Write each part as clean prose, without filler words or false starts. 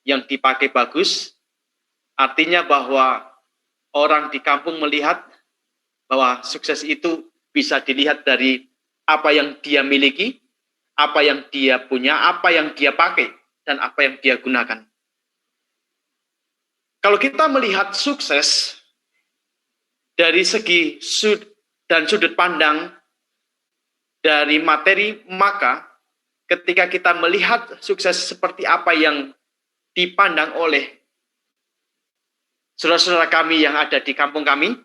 yang dipakai bagus, artinya bahwa orang di kampung melihat bahwa sukses itu bisa dilihat dari apa yang dia miliki, apa yang dia punya, apa yang dia pakai, dan apa yang dia gunakan. Kalau kita melihat sukses dari segi sudut pandang dari materi, maka ketika kita melihat sukses seperti apa yang dipandang oleh saudara-saudara kami yang ada di kampung kami,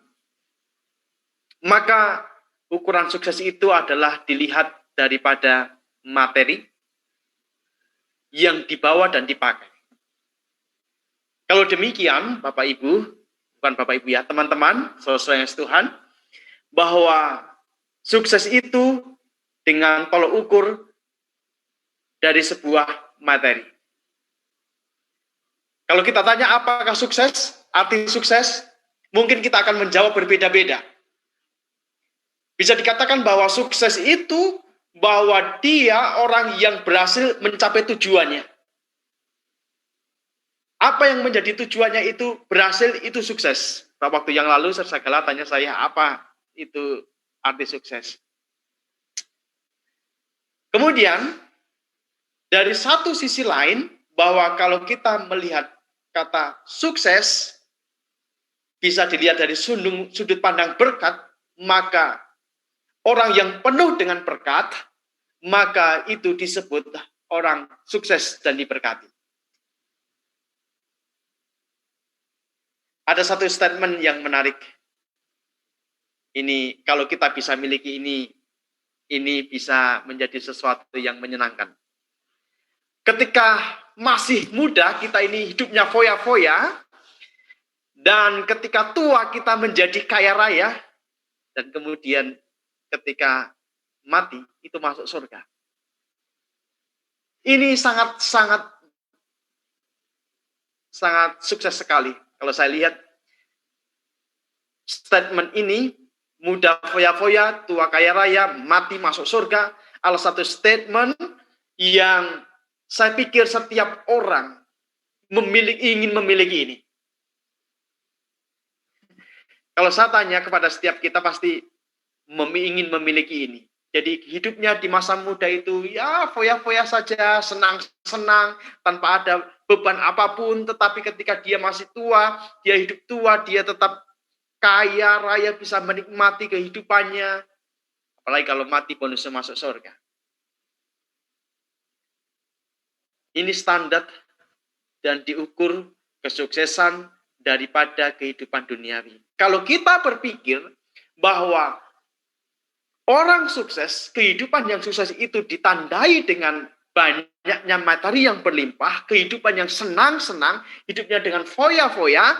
maka ukuran sukses itu adalah dilihat daripada materi yang dibawa dan dipakai. Kalau demikian, Bapak Ibu, bukan Bapak Ibu ya, teman-teman, saudara-saudara yang Tuhan, bahwa sukses itu dengan tolok ukur dari sebuah materi. Kalau kita tanya apakah sukses, arti sukses, mungkin kita akan menjawab berbeda-beda. Bisa dikatakan bahwa sukses itu bahwa dia orang yang berhasil mencapai tujuannya. Apa yang menjadi tujuannya itu berhasil, itu sukses. Beberapa waktu yang lalu Segala tanya saya, apa itu arti sukses? Kemudian, dari satu sisi lain, bahwa kalau kita melihat kata sukses, bisa dilihat dari sudut pandang berkat, maka orang yang penuh dengan berkat, maka itu disebut orang sukses dan diberkati. Ada satu statement yang menarik. Ini kalau kita bisa miliki ini bisa menjadi sesuatu yang menyenangkan. Ketika masih muda, kita ini hidupnya foya-foya, dan ketika tua kita menjadi kaya raya, dan kemudian ketika mati itu masuk surga. Ini sangat sukses sekali. Kalau saya lihat statement ini, muda foya-foya, tua kaya raya, mati masuk surga, adalah satu statement yang saya pikir setiap orang ingin memiliki ini. Kalau saya tanya kepada setiap kita, pasti ingin memiliki ini. Jadi hidupnya di masa muda itu ya foya-foya saja, senang-senang, tanpa ada beban apapun. Tetapi ketika dia masih tua, dia hidup tua, dia tetap kaya raya, bisa menikmati kehidupannya. Apalagi kalau mati bonusnya masuk surga. Ini standar dan diukur kesuksesan daripada kehidupan duniawi. Kalau kita berpikir bahwa orang sukses, kehidupan yang sukses itu ditandai dengan banyaknya materi yang berlimpah, kehidupan yang senang-senang, hidupnya dengan foya-foya,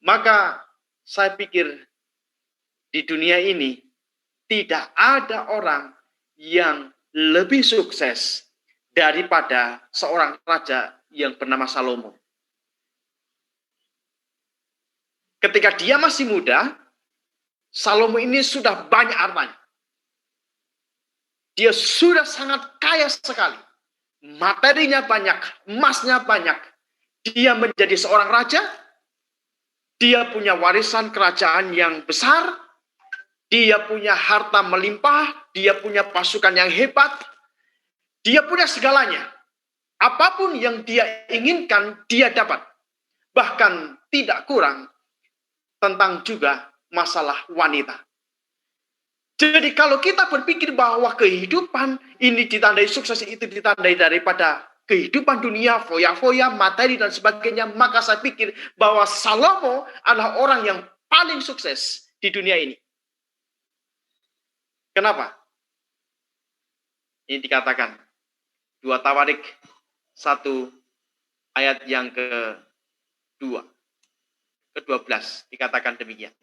maka saya pikir di dunia ini tidak ada orang yang lebih sukses daripada seorang raja yang bernama Salomo. Ketika dia masih muda, Salomo ini sudah banyak hartanya. Dia sudah sangat kaya sekali. Materinya banyak, emasnya banyak. Dia menjadi seorang raja. Dia punya warisan kerajaan yang besar. Dia punya harta melimpah. Dia punya pasukan yang hebat. Dia punya segalanya. Apapun yang dia inginkan, dia dapat. Bahkan tidak kurang tentang juga masalah wanita. Jadi kalau kita berpikir bahwa kehidupan ini ditandai, sukses itu ditandai daripada kehidupan dunia, foya-foya, materi dan sebagainya, maka saya pikir bahwa Salomo adalah orang yang paling sukses di dunia ini. Kenapa? Ini dikatakan 2 Tawarik 1 ayat yang ke-12 dikatakan demikian.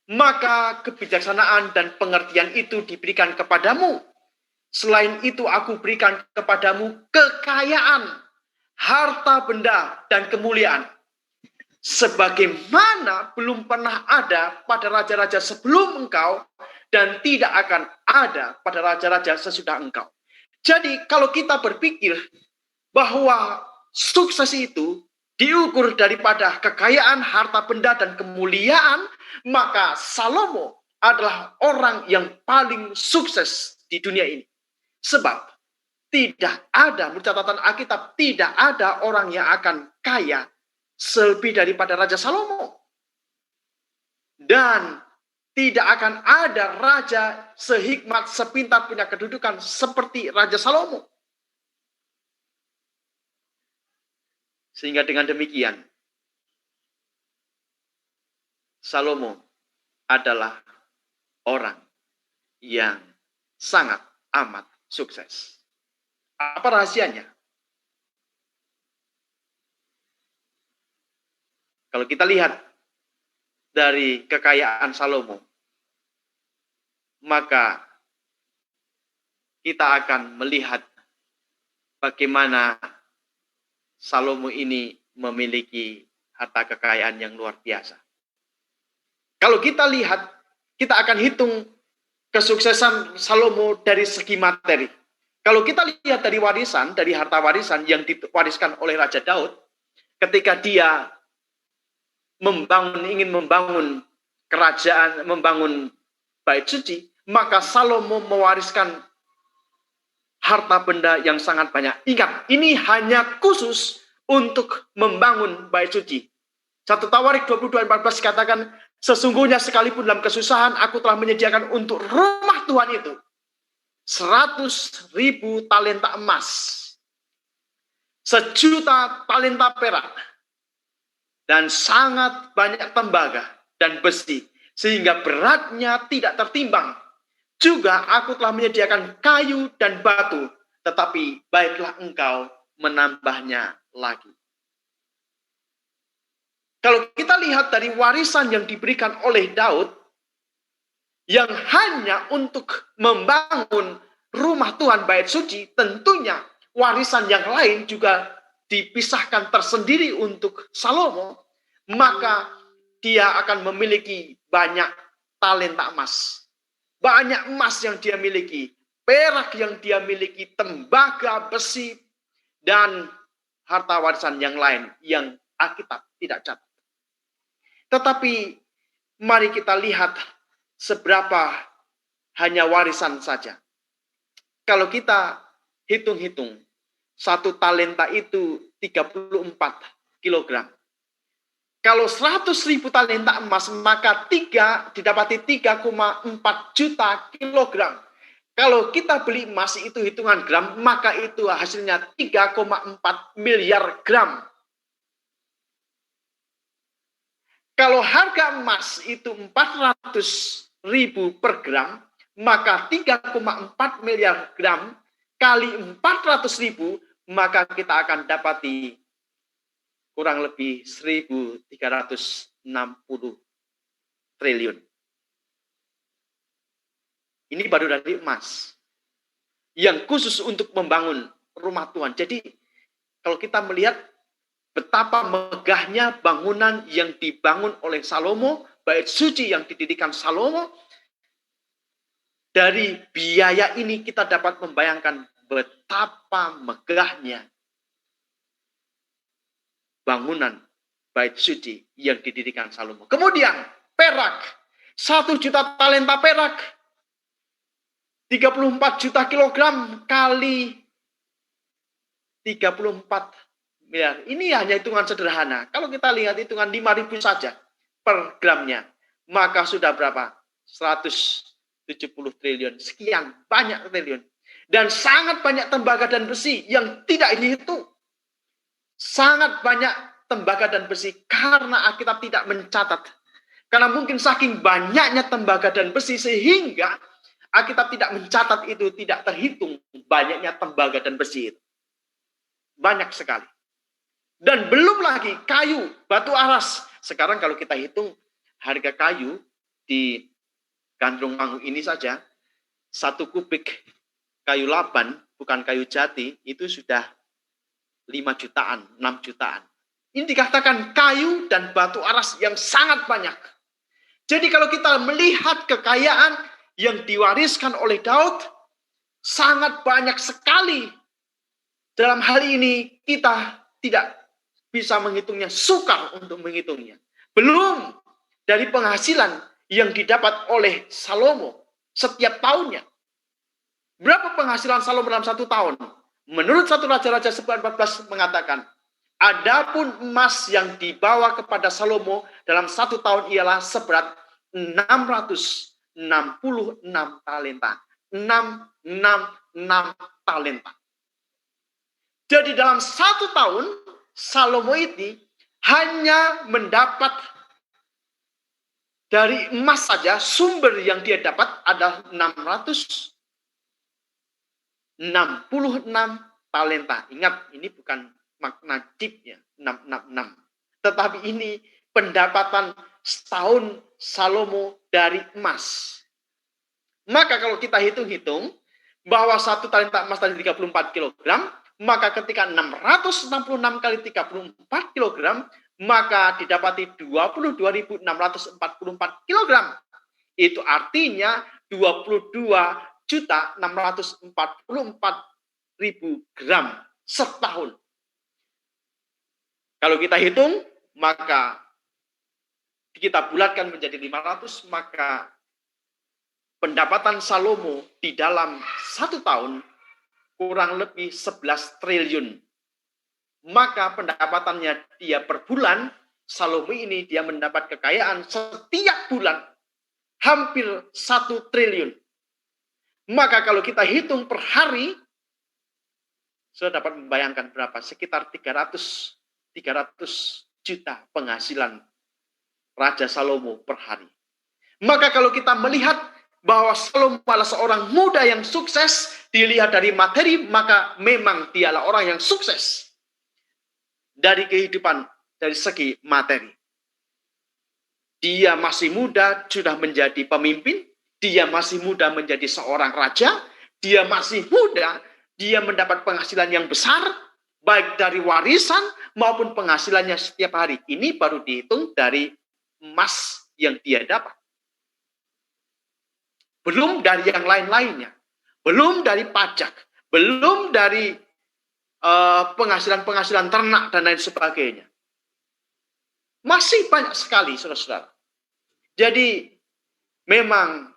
Maka kebijaksanaan dan pengertian itu diberikan kepadamu. Selain itu aku berikan kepadamu kekayaan, harta benda, dan kemuliaan. Sebagaimana belum pernah ada pada raja-raja sebelum engkau, dan tidak akan ada pada raja-raja sesudah engkau. Jadi kalau kita berpikir bahwa sukses itu diukur daripada kekayaan, harta benda, dan kemuliaan, maka Salomo adalah orang yang paling sukses di dunia ini. Sebab tidak ada, menurut catatan Alkitab, tidak ada orang yang akan kaya lebih daripada Raja Salomo. Dan tidak akan ada raja sehikmat, sepintar, punya kedudukan seperti Raja Salomo. Sehingga dengan demikian, Salomo adalah orang yang sangat amat sukses. Apa rahasianya? Kalau kita lihat dari kekayaan Salomo, maka kita akan melihat bagaimana Salomo ini memiliki harta kekayaan yang luar biasa. Kalau kita lihat, kita akan hitung kesuksesan Salomo dari segi materi. Kalau kita lihat dari warisan, dari harta warisan yang diwariskan oleh Raja Daud, ketika dia ingin membangun kerajaan, membangun bait suci, maka Salomo mewariskan harta benda yang sangat banyak. Ingat, ini hanya khusus untuk membangun bait suci. 1 Tawarik 22:14 katakan, sesungguhnya sekalipun dalam kesusahan, aku telah menyediakan untuk rumah Tuhan itu 100.000 talenta emas, 1.000.000 talenta perak, dan sangat banyak tembaga dan besi, sehingga beratnya tidak tertimbang. Juga aku telah menyediakan kayu dan batu, tetapi baiklah engkau menambahnya lagi. Kalau kita lihat dari warisan yang diberikan oleh Daud, yang hanya untuk membangun rumah Tuhan bait suci, tentunya warisan yang lain juga dipisahkan tersendiri untuk Salomo, maka dia akan memiliki banyak talenta emas. Banyak emas yang dia miliki, perak yang dia miliki, tembaga, besi, dan harta warisan yang lain yang Alkitab tidak catat. Tetapi mari kita lihat seberapa hanya warisan saja. Kalau kita hitung-hitung, 1 talenta itu 34 kilogram. Kalau 100.000 talenta emas, maka didapati 3,4 juta kilogram. Kalau kita beli emas itu hitungan gram, maka itu hasilnya 3,4 miliar gram. Kalau harga emas itu 400.000 per gram, maka 3,4 miliar gram kali 400.000, maka kita akan dapati kurang lebih 1.360 triliun. Ini baru dari emas. Yang khusus untuk membangun rumah Tuhan. Jadi kalau kita melihat betapa megahnya bangunan yang dibangun oleh Salomo, bait suci yang didirikan Salomo, dari biaya ini kita dapat membayangkan betapa megahnya bangunan bait suci yang didirikan Salomo. Kemudian perak, 1 juta talenta perak, 34 juta kilogram kali 34 miliar. Ini hanya hitungan sederhana. Kalau kita lihat hitungan 5.000 saja per gramnya, maka sudah berapa? 170 triliun. Sekian banyak triliun. Dan sangat banyak tembaga dan besi yang tidak dihitung. Sangat banyak tembaga dan besi karena Alkitab tidak mencatat. Karena mungkin saking banyaknya tembaga dan besi sehingga Alkitab tidak mencatat itu, tidak terhitung banyaknya tembaga dan besi itu. Banyak sekali. Dan belum lagi kayu, batu aras. Sekarang kalau kita hitung harga kayu di Gandrung Mangu ini saja, 1 kubik kayu laban, bukan kayu jati, itu sudah 5 jutaan, 6 jutaan. Ini dikatakan kayu dan batu aras yang sangat banyak. Jadi kalau kita melihat kekayaan yang diwariskan oleh Daud, sangat banyak sekali. Dalam hal ini kita tidak bisa menghitungnya, sukar untuk menghitungnya. Belum dari penghasilan yang didapat oleh Salomo setiap tahunnya. Berapa penghasilan Salomo dalam satu tahun? Menurut 1 Raja-Raja 14 mengatakan, adapun emas yang dibawa kepada Salomo dalam satu tahun ialah seberat 666 talenta. 666 talenta. Jadi dalam satu tahun, Salomo ini hanya mendapat dari emas saja, sumber yang dia dapat adalah 666 talenta. Ingat, ini bukan makna tipnya 666. Tetapi ini pendapatan setahun Salomo dari emas. Maka kalau kita hitung-hitung, bahwa satu talenta emas tadi 34 kilogram, maka ketika 666 kali 34 kilogram, maka didapati 22.644 kilogram. Itu artinya 22.644.000 gram setahun. Kalau kita hitung, maka kita bulatkan menjadi 500, maka pendapatan Salomo di dalam satu tahun kurang lebih 11 triliun. Maka pendapatannya dia per bulan, Salomo ini dia mendapat kekayaan setiap bulan hampir 1 triliun. Maka kalau kita hitung per hari, sudah dapat membayangkan berapa? Sekitar 300 juta penghasilan Raja Salomo per hari. Maka kalau kita melihat bahwa Salomo adalah seorang muda yang sukses, dilihat dari materi, maka memang dialah orang yang sukses dari kehidupan, dari segi materi. Dia masih muda, sudah menjadi pemimpin. Dia masih muda menjadi seorang raja. Dia masih muda, dia mendapat penghasilan yang besar, baik dari warisan maupun penghasilannya setiap hari. Ini baru dihitung dari emas yang dia dapat. Belum dari yang lain-lainnya. Belum dari pajak. Belum dari penghasilan-penghasilan ternak dan lain sebagainya. Masih banyak sekali, saudara-saudara. Jadi, memang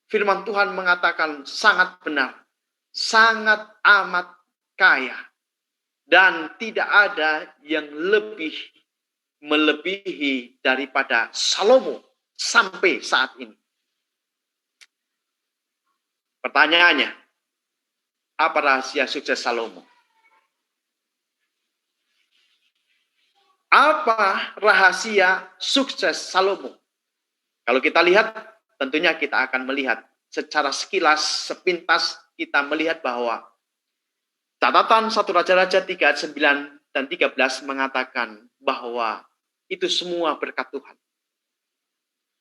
firman Tuhan mengatakan sangat benar. Sangat amat kaya. Dan tidak ada yang lebih melebihi daripada Salomo sampai saat ini. Pertanyaannya, apa rahasia sukses Salomo? Apa rahasia sukses Salomo? Kalau kita lihat, tentunya kita akan melihat secara sekilas, sepintas kita melihat bahwa catatan 1 Raja-Raja 3 ayat 9 dan 13 mengatakan bahwa itu semua berkat Tuhan.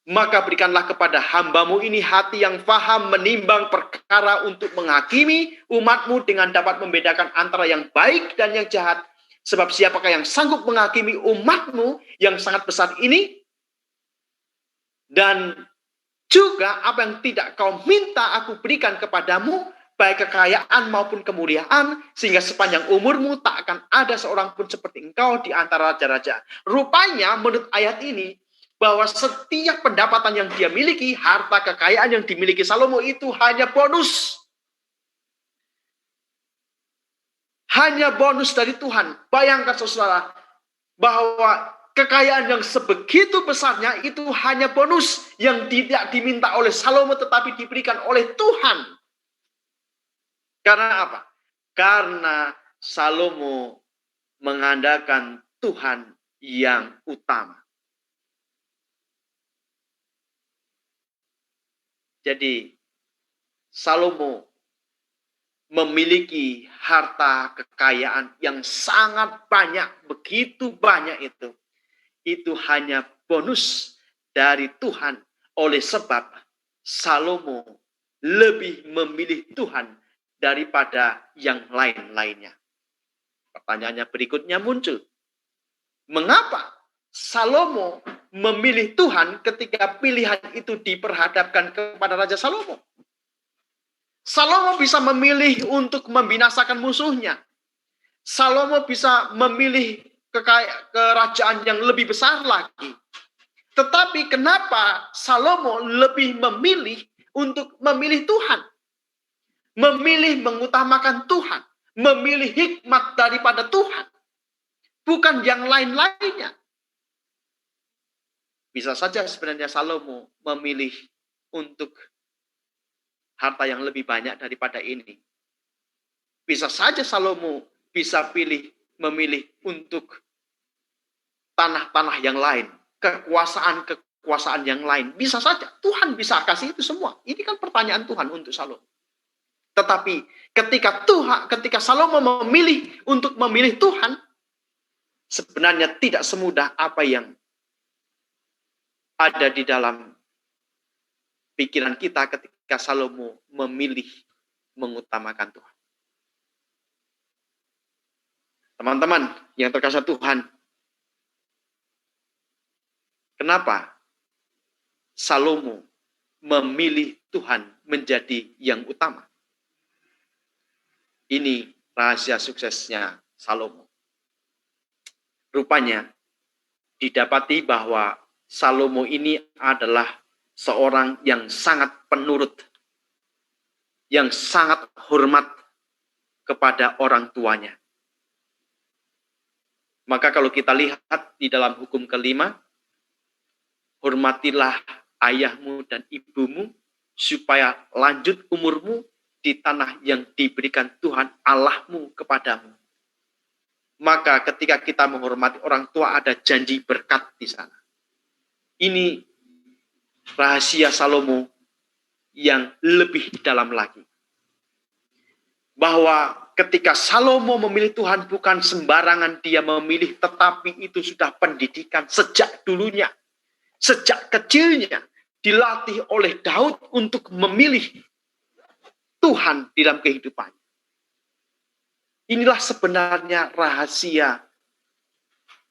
Maka berikanlah kepada hambamu ini hati yang faham menimbang perkara untuk menghakimi umatmu dengan dapat membedakan antara yang baik dan yang jahat. Sebab siapakah yang sanggup menghakimi umatmu yang sangat besar ini? Dan juga apa yang tidak kau minta aku berikan kepadamu, baik kekayaan maupun kemuliaan, sehingga sepanjang umurmu tak akan ada seorang pun seperti engkau di antara raja-raja. Rupanya menurut ayat ini, bahwa setiap pendapatan yang dia miliki, harta kekayaan yang dimiliki Salomo itu hanya bonus. Hanya bonus dari Tuhan. Bayangkan saudara, bahwa kekayaan yang sebegitu besarnya itu hanya bonus yang tidak diminta oleh Salomo tetapi diberikan oleh Tuhan. Karena apa? Karena Salomo mengandalkan Tuhan yang utama. Jadi, Salomo memiliki harta kekayaan yang sangat banyak, begitu banyak itu. Itu hanya bonus dari Tuhan. Oleh sebab Salomo lebih memilih Tuhan daripada yang lain-lainnya. Pertanyaannya berikutnya muncul. Mengapa Salomo memilih Tuhan ketika pilihan itu diperhadapkan kepada Raja Salomo? Salomo bisa memilih untuk membinasakan musuhnya. Salomo bisa memilih kerajaan yang lebih besar lagi. Tetapi kenapa Salomo lebih memilih untuk memilih Tuhan? Memilih mengutamakan Tuhan. Memilih hikmat daripada Tuhan. Bukan yang lain-lainnya. Bisa saja sebenarnya Salomo memilih untuk harta yang lebih banyak daripada ini. Bisa saja Salomo bisa memilih untuk tanah-tanah yang lain, kekuasaan yang lain. Bisa saja, Tuhan bisa kasih itu semua. Ini kan pertanyaan Tuhan untuk Salomo. Tetapi ketika Salomo memilih untuk memilih Tuhan, sebenarnya tidak semudah apa yang ada di dalam pikiran kita ketika Salomo memilih mengutamakan Tuhan. Teman-teman yang terkasih Tuhan, kenapa Salomo memilih Tuhan menjadi yang utama? Ini rahasia suksesnya Salomo. Rupanya didapati bahwa Salomo ini adalah seorang yang sangat penurut, yang sangat hormat kepada orang tuanya. Maka kalau kita lihat di dalam hukum kelima, hormatilah ayahmu dan ibumu supaya lanjut umurmu di tanah yang diberikan Tuhan Allahmu kepadamu. Maka ketika kita menghormati orang tua ada janji berkat di sana. Ini rahasia Salomo yang lebih dalam lagi. Bahwa ketika Salomo memilih Tuhan bukan sembarangan dia memilih, tetapi itu sudah pendidikan sejak dulunya. Sejak kecilnya dilatih oleh Daud untuk memilih Tuhan di dalam kehidupannya. Inilah sebenarnya rahasia,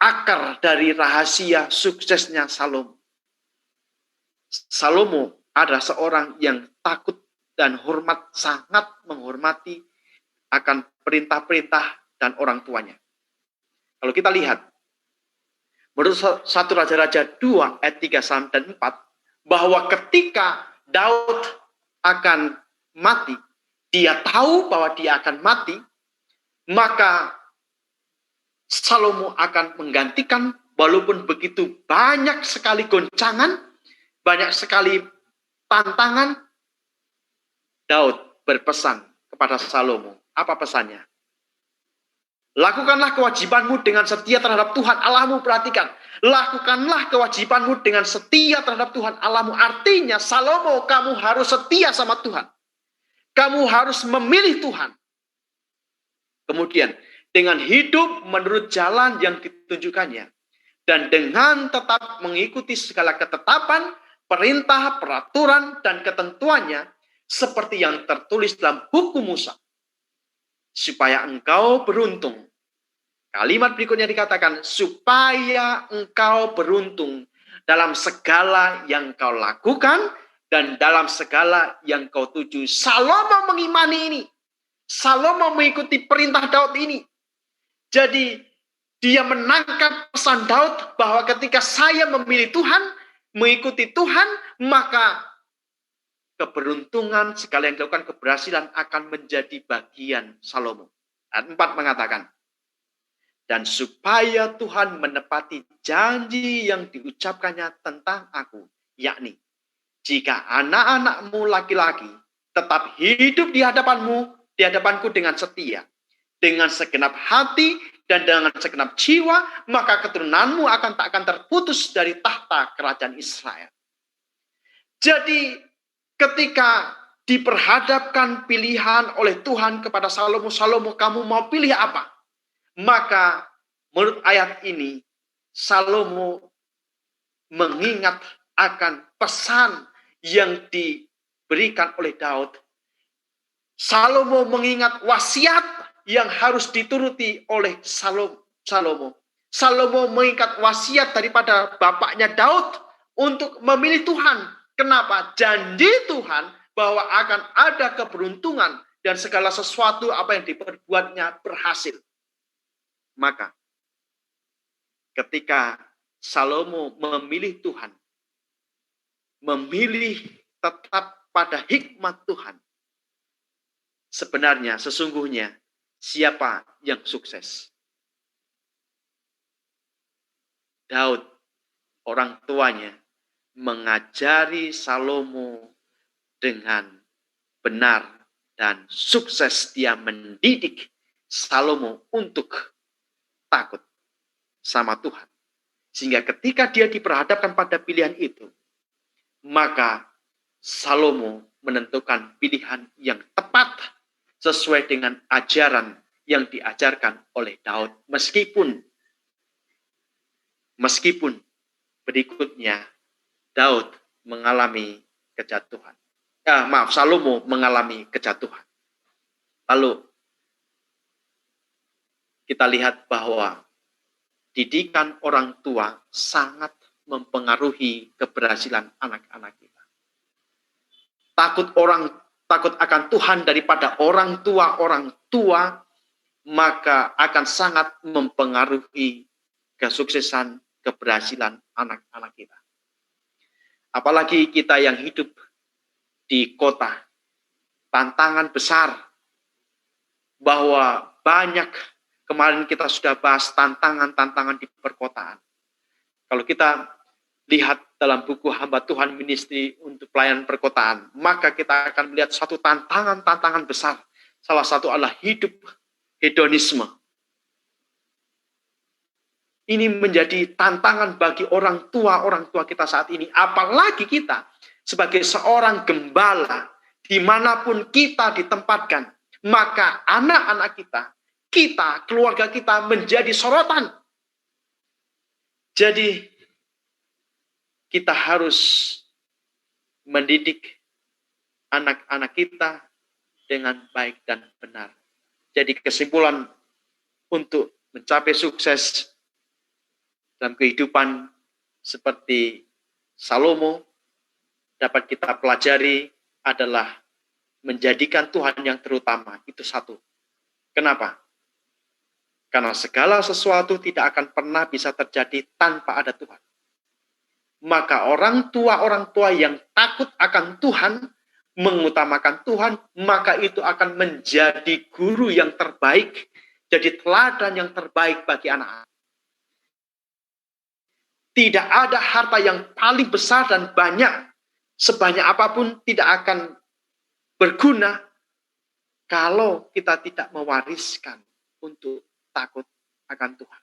akar dari rahasia suksesnya Salomo. Salomo adalah seorang yang takut dan hormat, sangat menghormati akan perintah-perintah dan orang tuanya. Kalau kita lihat, menurut 1 Raja-Raja 2 ayat 3 dan 4, bahwa ketika Daud akan mati, dia tahu bahwa dia akan mati, maka Salomo akan menggantikan, walaupun begitu banyak sekali goncangan, banyak sekali tantangan. Daud berpesan kepada Salomo. Apa pesannya? Lakukanlah kewajibanmu dengan setia terhadap Tuhan Allahmu. Perhatikan. Lakukanlah kewajibanmu dengan setia terhadap Tuhan Allahmu. Artinya, Salomo, kamu harus setia sama Tuhan. Kamu harus memilih Tuhan. Kemudian, dengan hidup menurut jalan yang ditunjukkannya. Dan dengan tetap mengikuti segala ketetapan, perintah, peraturan, dan ketentuannya. Seperti yang tertulis dalam hukum Musa. Supaya engkau beruntung. Kalimat berikutnya dikatakan, supaya engkau beruntung dalam segala yang kau lakukan dan dalam segala yang kau tuju. Salomo mengimani ini. Salomo mengikuti perintah Daud ini. Jadi dia menangkap pesan Daud bahwa ketika saya memilih Tuhan, mengikuti Tuhan, maka keberuntungan, segala yang dilakukan, keberhasilan akan menjadi bagian Salomo. Ayat 4 mengatakan, dan supaya Tuhan menepati janji yang diucapkannya tentang aku, yakni, jika anak-anakmu laki-laki tetap hidup di hadapanku dengan setia, dengan segenap hati dan dengan segenap jiwa, maka keturunanmu tak akan terputus dari tahta kerajaan Israel. Jadi, ketika diperhadapkan pilihan oleh Tuhan kepada Salomo, Salomo, kamu mau pilih apa? Maka menurut ayat ini, Salomo mengingat akan pesan yang diberikan oleh Daud. Salomo mengingat wasiat yang harus dituruti oleh Salomo. Salomo mengingat wasiat daripada bapaknya Daud untuk memilih Tuhan. Kenapa? Janji Tuhan bahwa akan ada keberuntungan dan segala sesuatu apa yang diperbuatnya berhasil. Maka ketika Salomo memilih Tuhan, memilih tetap pada hikmat Tuhan, sebenarnya sesungguhnya siapa yang sukses? Daud, orang tuanya, mengajari Salomo dengan benar dan sukses dia mendidik Salomo untuk takut sama Tuhan. Sehingga ketika dia diperhadapkan pada pilihan itu, maka Salomo menentukan pilihan yang tepat sesuai dengan ajaran yang diajarkan oleh Daud. Meskipun berikutnya Daud mengalami kejatuhan. Salomo mengalami kejatuhan. Lalu kita lihat bahwa didikan orang tua sangat mempengaruhi keberhasilan anak-anak kita. Takut akan Tuhan daripada orang tua, maka akan sangat mempengaruhi kesuksesan, keberhasilan anak-anak kita. Apalagi kita yang hidup di kota, tantangan besar, bahwa banyak, kemarin kita sudah bahas tantangan-tantangan di perkotaan. Kalau kita lihat dalam buku Hamba Tuhan Ministry untuk pelayanan perkotaan, maka kita akan melihat satu tantangan besar. Salah satu adalah hidup hedonisme. Ini menjadi tantangan bagi orang tua kita saat ini. Apalagi kita sebagai seorang gembala, dimanapun kita ditempatkan, maka anak-anak kita, keluarga kita menjadi sorotan. Jadi, kita harus mendidik anak-anak kita dengan baik dan benar. Jadi kesimpulan untuk mencapai sukses dalam kehidupan seperti Salomo dapat kita pelajari adalah menjadikan Tuhan yang terutama. Itu satu. Kenapa? Karena segala sesuatu tidak akan pernah bisa terjadi tanpa ada Tuhan. Maka orang tua yang takut akan Tuhan, mengutamakan Tuhan, maka itu akan menjadi guru yang terbaik, jadi teladan yang terbaik bagi anak-anak. Tidak ada harta yang paling besar dan banyak, sebanyak apapun tidak akan berguna kalau kita tidak mewariskan untuk takut akan Tuhan.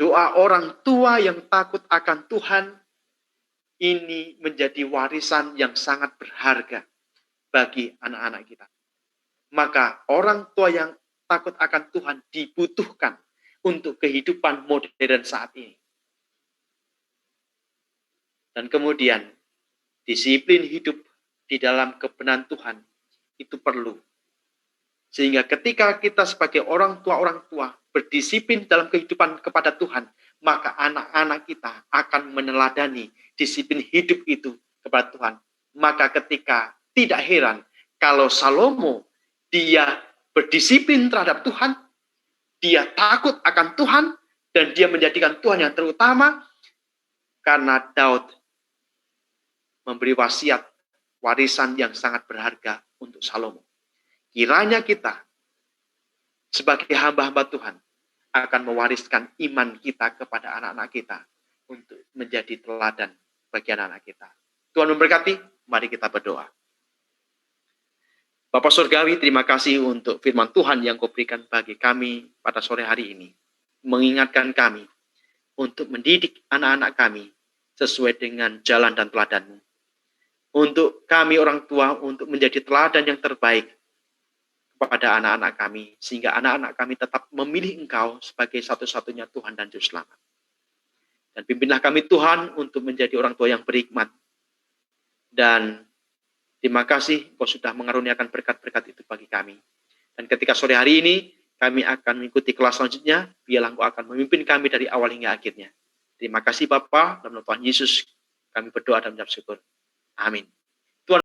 Doa orang tua yang takut akan Tuhan ini menjadi warisan yang sangat berharga bagi anak-anak kita. Maka orang tua yang takut akan Tuhan dibutuhkan untuk kehidupan modern saat ini. Dan kemudian disiplin hidup di dalam kebenaran Tuhan itu perlu. Sehingga ketika kita sebagai orang tua berdisiplin dalam kehidupan kepada Tuhan, maka anak-anak kita akan meneladani disiplin hidup itu kepada Tuhan. Maka ketika tidak heran kalau Salomo dia berdisiplin terhadap Tuhan, dia takut akan Tuhan, dan dia menjadikan Tuhan yang terutama, karena Daud memberi wasiat warisan yang sangat berharga untuk Salomo. Kiranya kita sebagai hamba-hamba Tuhan akan mewariskan iman kita kepada anak-anak kita untuk menjadi teladan bagi anak-anak kita. Tuhan memberkati, mari kita berdoa. Bapa Surgawi, terima kasih untuk firman Tuhan yang Kau berikan bagi kami pada sore hari ini. Mengingatkan kami untuk mendidik anak-anak kami sesuai dengan jalan dan teladan-Mu. Untuk kami orang tua, untuk menjadi teladan yang terbaik kepada anak-anak kami, sehingga anak-anak kami tetap memilih Engkau sebagai satu-satunya Tuhan dan Juru Selamat. Dan pimpinlah kami Tuhan untuk menjadi orang tua yang berhikmat. Dan terima kasih Engkau sudah mengaruniakan berkat-berkat itu bagi kami. Dan ketika sore hari ini kami akan mengikuti kelas selanjutnya, biarlah Engkau akan memimpin kami dari awal hingga akhirnya. Terima kasih Bapa, dalam nama Tuhan Yesus kami berdoa dan mengucap syukur. Amin.